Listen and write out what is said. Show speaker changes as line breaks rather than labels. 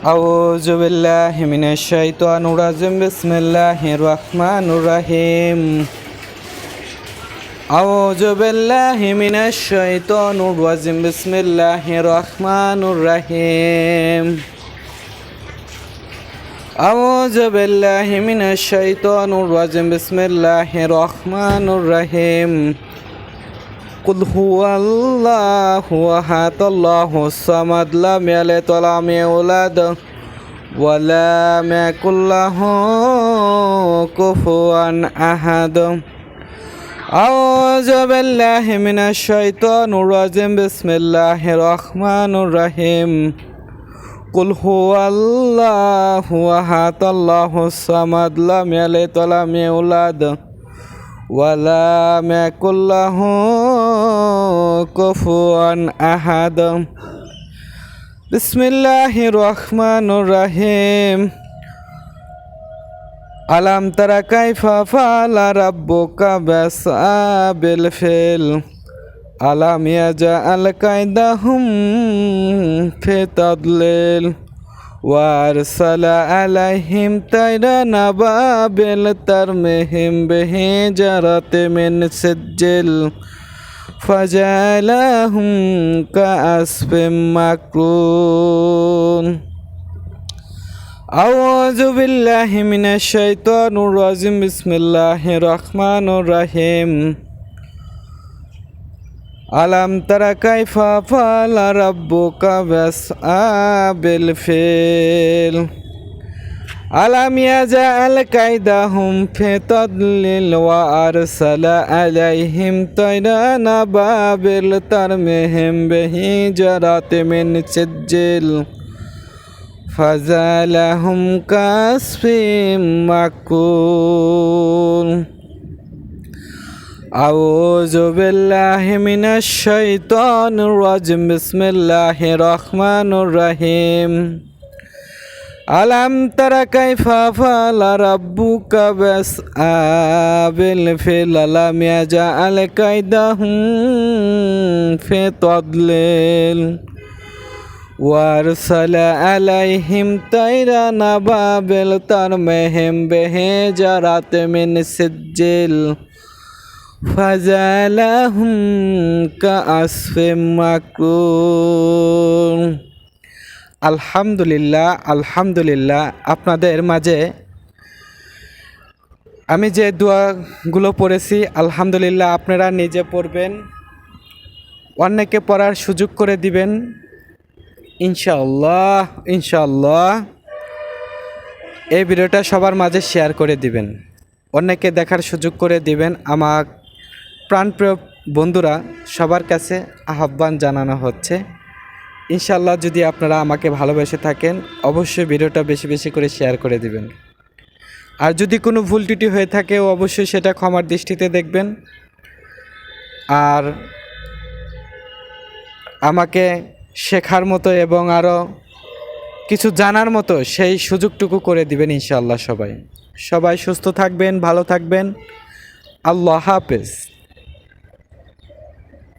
أعوذ بالله من الشيطان الرجيم بسم الله الرحمن الرحيم أعوذ بالله من الشيطان الرجيم بسم الله الرحمن الرحيم أعوذ بالله من الشيطان الرجيم بسم الله الرحمن الرحيم قل هو الله أحد الله الصمد لم يلد ولم يولد ولم يكن له كفوا أحد أعوذ بالله من الشيطان الرجيم بسم الله الرحمن الرحيم قل هو الله أحد الله الصمد لم يلد ولم يولد ولم يكن له كفوا أحد بسم الله الرحمن الرحيم ألم تر كيف فعل ربك بأصحاب الفيل ألم يجعل كيدهم في تضليل وأرسل عليهم طيرا أبابيل ترميهم بحجارة من سجيل فجعلهم كعصف مأكول أعوذ بالله من الشيطان الرجيم بسم الله الرحمن الرحيم ألم تر كيف فعل ربك بأصحاب الفيل ألم يجعل كيدهم في تضليل وأرسل عليهم طيرا أبابيل ترميهم بحجارة من سجيل فجعلهم كعصف مأكول أعوذ بالله من الشيطان الرجيم بسم الله الرحمن الرحيم ألم تر كيف فعل ربك بأصحاب الفيل ألم يجعل كيدهم في تضليل وأرسل عليهم طيرا أبابيل ترميهم بحجارة من سجيل فجعلهم كعصف مأكول আলহামদুলিল্লাহ আপনাদের মাঝে আমি যে দোয়াগুলো পড়েছি আলহামদুলিল্লাহ আপনারা নিজে পড়বেন, অন্যকে পড়ার সুযোগ করে দিবেন ইনশাআল্লাহ। এই ভিডিওটা সবার মাঝে শেয়ার করে দিবেন, অন্যকে দেখার সুযোগ করে দিবেন। আমার প্রাণপ্রিয় বন্ধুরা সবার কাছে আহ্বান জানানো হচ্ছে, ইনশাআল্লাহ যদি আপনারা আমাকে ভালোবেসে থাকেন অবশ্যই ভিডিওটা বেশি বেশি করে শেয়ার করে দিবেন। আর যদি কোনো ভুল ত্রুটি হয়ে থাকে অবশ্যই সেটা ক্ষমার দৃষ্টিতে দেখবেন। আর আমাকে শেখার মতো এবং আরও কিছু জানার মতো সেই সুযোগটুকু করে দিবেন ইনশাআল্লাহ। সবাই সুস্থ থাকবেন, ভালো থাকবেন। আল্লাহ হাফেজ।